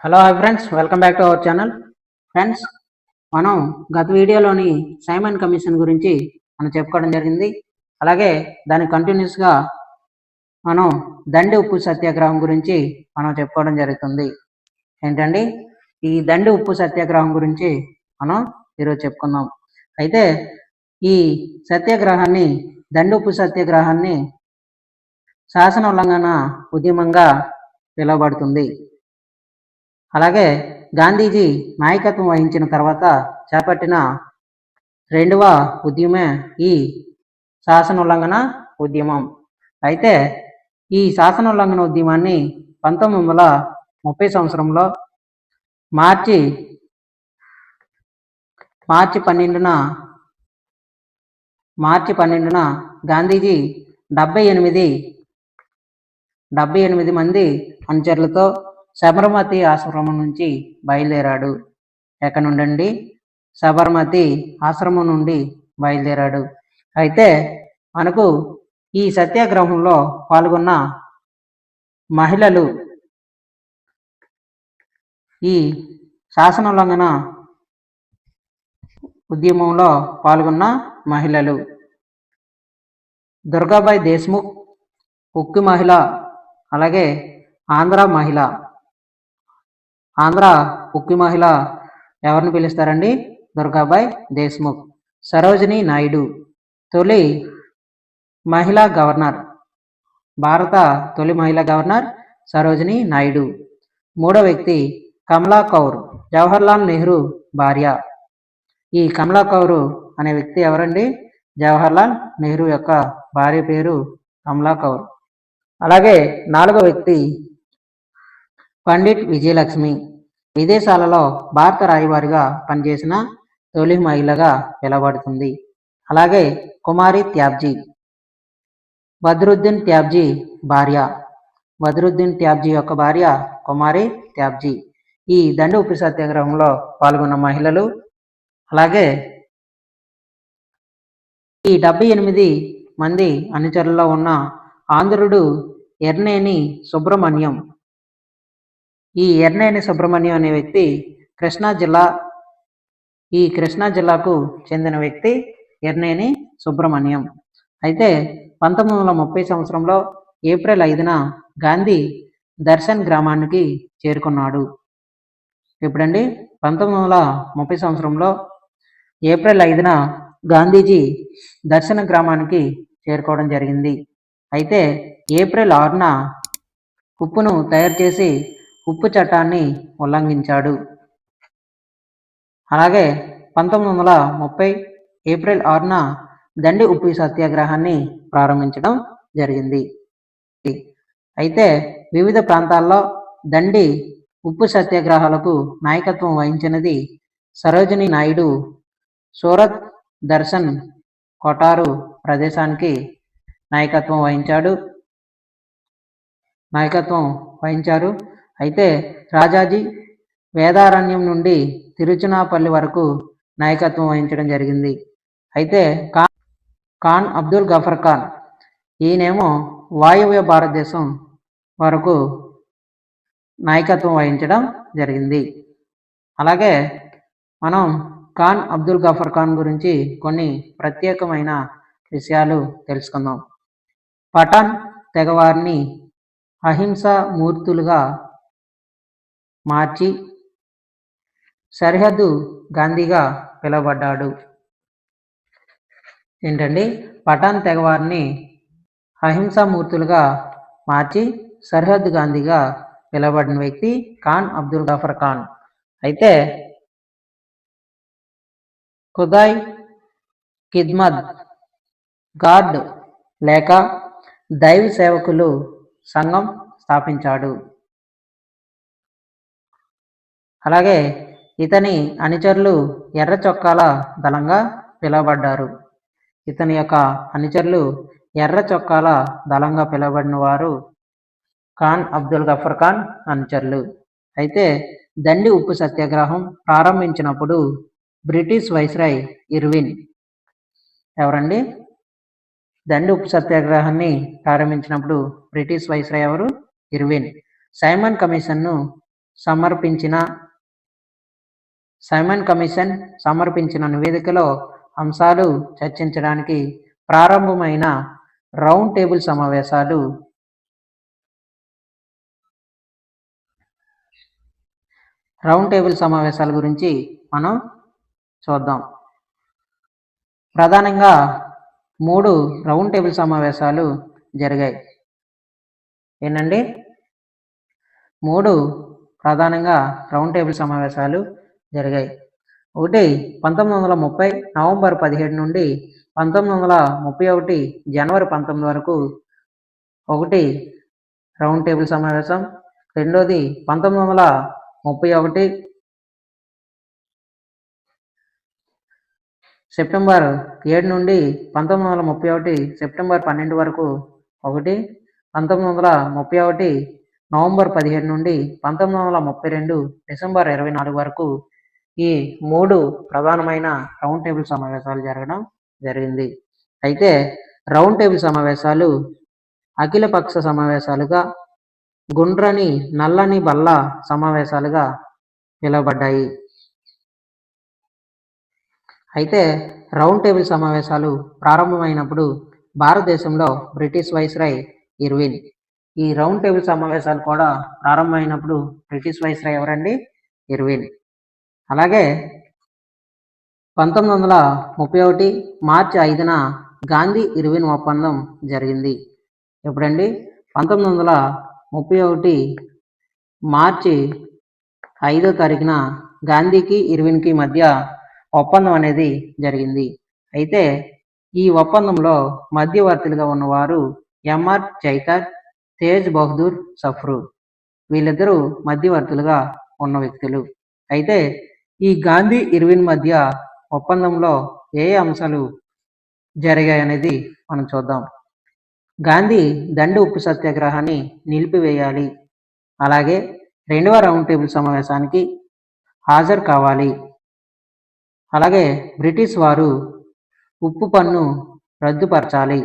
Hello hi friends, welcome back to our channel. Friends, మనం గత వీడియోలోని సైమన్ కమిషన్ గురించి మనం చెప్పుకోవడం జరిగింది. అలాగే దాని కంటిన్యూస్గా మనం దండి ఉప్పు సత్యాగ్రహం గురించి మనం చెప్పుకోవడం జరుగుతుంది. ఏంటండి, ఈ దండి ఉప్పు సత్యాగ్రహం గురించి మనం ఈరోజు చెప్పుకుందాం. అయితే ఈ సత్యాగ్రహాన్ని, దండి ఉప్పు సత్యాగ్రహాన్ని శాసన ఉల్లంఘన ఉద్యమంగా పిలువబడుతుంది. అలాగే గాంధీజీ నాయకత్వం వహించిన తర్వాత చేపట్టిన రెండవ ఉద్యమే ఈ శాసన ఉల్లంఘన ఉద్యమం. అయితే ఈ శాసన ఉల్లంఘన ఉద్యమాన్ని 1930 సంవత్సరంలో మార్చి 12న గాంధీజీ 78 మంది అనుచరులతో సబర్మతి ఆశ్రమం నుంచి బయలుదేరాడు. ఎక్కడి నుండి? సబర్మతి ఆశ్రమం నుండి బయలుదేరాడు. అయితే మనకు ఈ సత్యాగ్రహంలో పాల్గొన్న మహిళలు, ఈ శాసనోల్లంఘన ఉద్యమంలో పాల్గొన్న మహిళలు: దుర్గాబాయి దేశ్ముఖ్, ఉక్కు మహిళ, అలాగే ఆంధ్ర మహిళ. ఆంధ్ర ఉక్కు మహిళ ఎవరిని పిలుస్తారండి? దుర్గాబాయి దేశ్ముఖ్. సరోజినీ నాయుడు, తొలి మహిళా గవర్నర్, భారత తొలి మహిళా గవర్నర్ సరోజినీ నాయుడు. మూడో వ్యక్తి కమలా కౌర్, జవహర్లాల్ నెహ్రూ భార్య. ఈ కమలా కౌర్ అనే వ్యక్తి ఎవరండి? జవహర్లాల్ నెహ్రూ యొక్క భార్య పేరు కమలా కౌర్. అలాగే నాలుగో వ్యక్తి పండిట్ విజయలక్ష్మి, విదేశాలలో భారత రాయబారిగా పనిచేసిన తొలి మహిళగా పిలువబడుతుంది. అలాగే కుమారి త్యాబ్జీ, బద్రుద్దీన్ త్యాబ్జీ భార్య. బద్రుద్దీన్ త్యాబ్జీ యొక్క భార్య కుమారి త్యాబ్జీ. ఈ దండి ఉప్పు సత్యాగ్రహంలో పాల్గొన్న మహిళలు. అలాగే ఈ 78 మంది అనుచరుల్లో ఉన్న ఆంధ్రుడు ఎర్నేని సుబ్రహ్మణ్యం. ఈ ఎర్నేని సుబ్రహ్మణ్యం అనే వ్యక్తి కృష్ణా జిల్లాకు చెందిన వ్యక్తి ఎర్నేని సుబ్రహ్మణ్యం. అయితే 1930 సంవత్సరంలో ఏప్రిల్ 5న గాంధీ దర్శన్ గ్రామానికి చేరుకున్నాడు. ఎప్పుడండి? 1930 సంవత్సరంలో ఏప్రిల్ 5న గాంధీజీ దర్శన గ్రామానికి చేరుకోవడం జరిగింది. అయితే ఏప్రిల్ 6న ఉప్పును తయారు చేసి ఉప్పు చట్టాన్ని ఉల్లంఘించాడు. అలాగే 1930 ఏప్రిల్ 6న దండి ఉప్పు సత్యాగ్రహాన్ని ప్రారంభించడం జరిగింది. అయితే వివిధ ప్రాంతాల్లో దండి ఉప్పు సత్యాగ్రహాలకు నాయకత్వం వహించినది సరోజినీ నాయుడు. సూరత్, దర్శన్, కొటారు ప్రదేశానికి నాయకత్వం వహించారు. అయితే రాజాజీ వేదారణ్యం నుండి తిరుచునాపల్లి వరకు నాయకత్వం వహించడం జరిగింది. అయితే ఖాన్ అబ్దుల్ గఫర్ ఖాన్, ఈయనేమో వాయువ్య భారతదేశం వరకు నాయకత్వం వహించడం జరిగింది. అలాగే మనం ఖాన్ అబ్దుల్ గఫర్ ఖాన్ గురించి కొన్ని ప్రత్యేకమైన విషయాలు తెలుసుకుందాం. పఠాన్ తెగవారిని అహింసా మూర్తులుగా మార్చి సరిహద్దు గాంధీగా పిలువబడ్డాడు. ఏంటండి? పఠాన్ తెగవారిని అహింసా మూర్తులుగా మార్చి సరిహద్దు గాంధీగా పిలువబడిన వ్యక్తి ఖాన్ అబ్దుల్ గఫర్ ఖాన్. అయితే ఖుదాయ్ ఖిద్మత్ గార్డ్ లేక దైవ సేవకులు సంఘం స్థాపించాడు. అలాగే ఇతని అనుచరులు ఎర్ర చొక్కాల దళంగా పిలువబడ్డారు. ఇతని యొక్క అనుచరులు ఎర్ర చొక్కాల దళంగా పిలువబడిన వారు ఖాన్ అబ్దుల్ గఫర్ ఖాన్ అనుచరులు. అయితే దండి ఉప్పు సత్యాగ్రహం ప్రారంభించినప్పుడు బ్రిటిష్ వైస్రాయ్ ఇర్విన్. ఎవరండి? దండి ఉప్పు సత్యాగ్రహాన్ని ప్రారంభించినప్పుడు బ్రిటిష్ వైస్రాయ్ ఎవరు? ఇర్విన్. సైమన్ కమిషన్ను సైమన్ కమిషన్ సమర్పించిన నివేదికలో అంశాలు చర్చించడానికి ప్రారంభమైన రౌండ్ టేబుల్ సమావేశాల గురించి మనం చూద్దాం. ప్రధానంగా 3 రౌండ్ టేబుల్ సమావేశాలు జరిగాయి. ఏంటండి? 3 ప్రధానంగా రౌండ్ టేబుల్ సమావేశాలు జరిగాయి. ఒకటి 1930 నవంబర్ 17 నుండి 1931 జనవరి 19 వరకు ఒకటి రౌండ్ టేబుల్ సమావేశం. రెండోది 1931 సెప్టెంబర్ 7 నుండి 1931 సెప్టెంబర్ 12 వరకు ఒకటి, 1931 నవంబర్ 17 నుండి 1932 డిసెంబర్ 24 వరకు ఈ 3 ప్రధానమైన రౌండ్ టేబుల్ సమావేశాలు జరగడం జరిగింది. అయితే రౌండ్ టేబుల్ సమావేశాలు అఖిలపక్ష సమావేశాలుగా, గుండ్రని నల్లని బల్ల సమావేశాలుగా పిలువబడ్డాయి. అయితే రౌండ్ టేబుల్ సమావేశాలు ప్రారంభమైనప్పుడు భారతదేశంలో బ్రిటిష్ వైస్రాయ్ ఇర్విన్. ఈ రౌండ్ టేబుల్ సమావేశాలు కూడా ప్రారంభమైనప్పుడు బ్రిటిష్ వైస్రాయ్ ఎవరండి? ఇర్విన్. అలాగే 1931 మార్చి 5న గాంధీ ఇర్విన్ ఒప్పందం జరిగింది. ఎప్పుడండి? 1931 మార్చి 5వ తారీఖున గాంధీకి ఇర్విన్కి మధ్య ఒప్పందం అనేది జరిగింది. అయితే ఈ ఒప్పందంలో మధ్యవర్తులుగా ఉన్నవారు ఎంఆర్ జైకర్, తేజ్ బహదూర్ సఫ్రూ. వీళ్ళిద్దరూ మధ్యవర్తులుగా ఉన్న వ్యక్తులు. అయితే ఈ గాంధీ ఇర్విన్ మధ్య ఒప్పందంలో ఏ అంశాలు జరిగాయనేది మనం చూద్దాం. గాంధీ దండి ఉప్పు సత్యాగ్రహాన్ని నిలిపివేయాలి, అలాగే 2వ రౌండ్ టేబుల్ సమావేశానికి హాజరు కావాలి, అలాగే బ్రిటిష్ వారు ఉప్పు పన్ను రద్దుపరచాలి.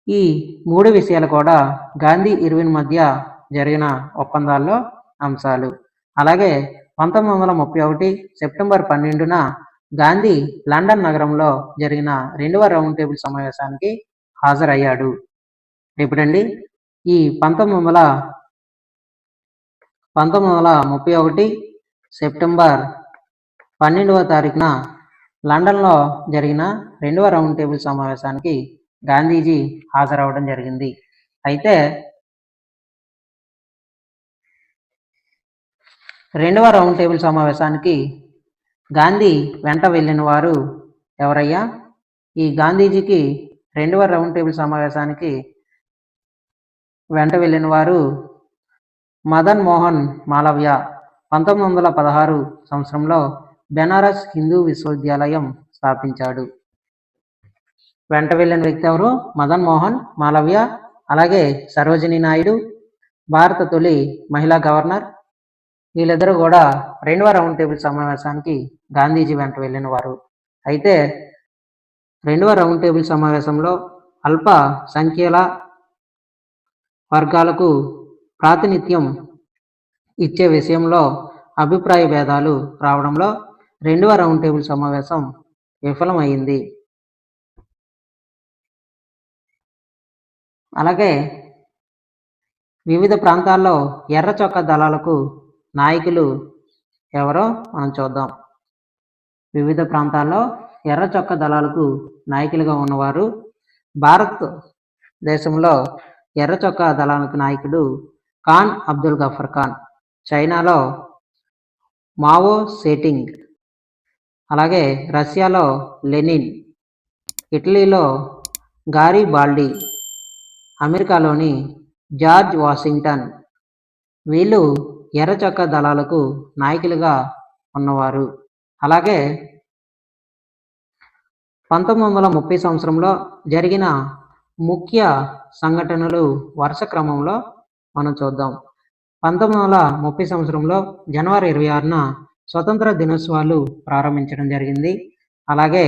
ఈ 3 విషయాలు కూడా గాంధీ ఇర్విన్ మధ్య జరిగిన ఒప్పందాల్లో అంశాలు. అలాగే 1931 సెప్టెంబర్ 12న గాంధీ లండన్ నగరంలో జరిగిన 2వ రౌండ్ టేబుల్ సమావేశానికి హాజరయ్యాడు. ఎప్పుడండి? ఈ 1931 సెప్టెంబర్ 12వ తారీఖున లండన్లో జరిగిన 2వ రౌండ్ టేబుల్ సమావేశానికి గాంధీజీ హాజరవడం జరిగింది. అయితే 2వ రౌండ్ టేబుల్ సమావేశానికి గాంధీ వెంట వెళ్ళిన వారు ఎవరయ్యా? ఈ గాంధీజీకి 2వ రౌండ్ టేబుల్ సమావేశానికి వెంట వెళ్ళిన వారు మదన్ మోహన్ మాలవ్య. 1916 సంవత్సరంలో బెనారస్ హిందూ విశ్వవిద్యాలయం స్థాపించాడు. వెంట వెళ్ళిన వ్యక్తి ఎవరు? మదన్ మోహన్ మాలవ్య. అలాగే సరోజినీ నాయుడు, భారత తొలి మహిళా గవర్నర్. వీళ్ళిద్దరూ కూడా 2వ రౌండ్ టేబుల్ సమావేశానికి గాంధీజీ వెంట వెళ్ళిన వారు. అయితే 2వ రౌండ్ టేబుల్ సమావేశంలో అల్ప సంఖ్యల వర్గాలకు ప్రాతినిధ్యం ఇచ్చే విషయంలో అభిప్రాయ భేదాలు రావడంలో 2వ రౌండ్ టేబుల్ సమావేశం విఫలమైంది. అలాగే వివిధ ప్రాంతాల్లో ఎర్ర చొక్కా దళాలకు నాయకులు ఎవరో మనం చూద్దాం. వివిధ ప్రాంతాల్లో ఎర్ర చొక్కా దళాలకు నాయకులుగా ఉన్నవారు భారతదేశంలో ఎర్ర చొక్కా దళాలకు నాయకుడు ఖాన్ అబ్దుల్ గఫర్ ఖాన్, చైనాలో మావో సేటింగ్, అలాగే రష్యాలో లెనిన్, ఇటలీలో గారిబాల్డి, అమెరికాలోని జార్జ్ వాషింగ్టన్. వీళ్ళు ఎర్ర చొక్కా దళాలకు నాయకులుగా ఉన్నవారు. అలాగే 1930 సంవత్సరంలో జరిగిన ముఖ్య సంఘటనలు వరుస క్రమంలో మనం చూద్దాం. 1930 సంవత్సరంలో జనవరి 26న స్వతంత్ర దినోత్సవాలు ప్రారంభించడం జరిగింది. అలాగే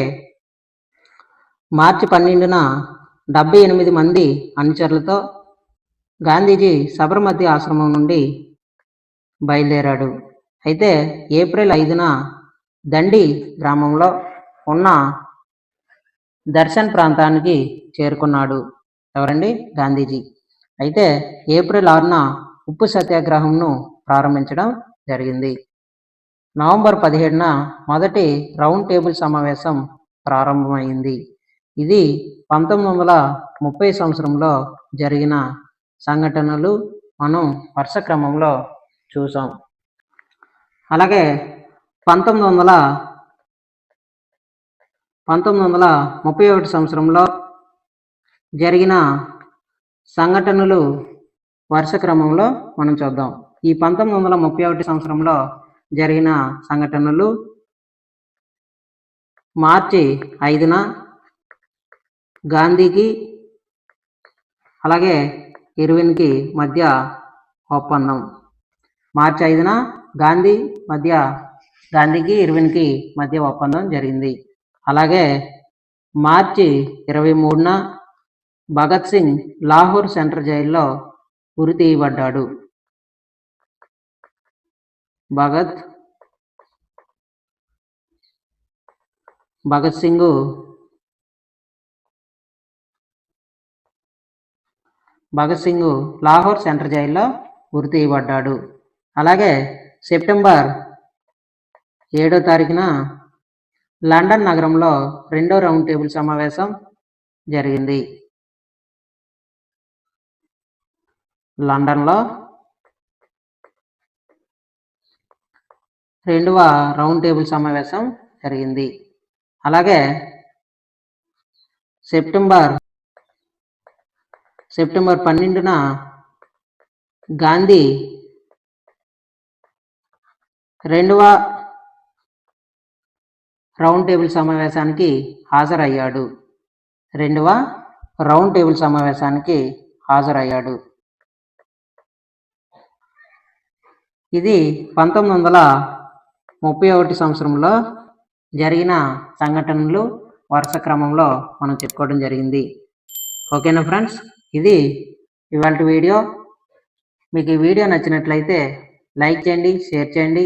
మార్చి 12న 78 మంది అనుచరులతో గాంధీజీ సబర్మతి ఆశ్రమం నుండి బయలుదేరాడు. అయితే ఏప్రిల్ 5న దండి గ్రామంలో ఉన్న దర్శన్ ప్రాంతానికి చేరుకున్నాడు. ఎవరండి? గాంధీజీ. అయితే ఏప్రిల్ 6న ఉప్పు సత్యాగ్రహంను ప్రారంభించడం జరిగింది. నవంబర్ 17న మొదటి రౌండ్ టేబుల్ సమావేశం ప్రారంభమైంది. ఇది 1930 సంవత్సరంలో జరిగిన సంఘటనలు మనం వరుస క్రమంలో చూసాం. అలాగే 1931 సంవత్సరంలో జరిగిన సంఘటనలు వరుస క్రమంలో మనం చూద్దాం. ఈ 1931 సంవత్సరంలో జరిగిన సంఘటనలు మార్చి 5న గాంధీకి అలాగే ఇర్విన్కి మధ్య ఒప్పందం. మార్చి 5న గాంధీకి ఇర్విన్కి మధ్య ఒప్పందం జరిగింది. అలాగే మార్చి 23న భగత్ సింగ్ లాహోర్ సెంట్రల్ జైల్లో ఉరి తీయబడ్డాడు. భగత్ సింగ్ లాహోర్ సెంట్రల్ జైల్లో ఉరి తీయబడ్డాడు. అలాగే సెప్టెంబర్ 7వ తారీఖున లండన్ నగరంలో 2వ రౌండ్ టేబుల్ సమావేశం జరిగింది. లండన్లో 2వ రౌండ్ టేబుల్ సమావేశం జరిగింది. అలాగే సెప్టెంబర్ 12న గాంధీ 2వ రౌండ్ టేబుల్ సమావేశానికి హాజరయ్యాడు. ఇది 1931 సంవత్సరంలో జరిగిన సంఘటనలు వరుస క్రమంలో మనం చెప్పుకోవడం జరిగింది. ఓకేనా ఫ్రెండ్స్, ఇది ఇవాల్టి వీడియో. మీకు ఈ వీడియో నచ్చినట్లయితే లైక్ చేయండి, షేర్ చేయండి,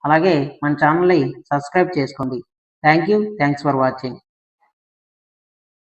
అలాగే మన ఛానల్ని సబ్స్క్రైబ్ చేసుకోండి. Thanks for watching.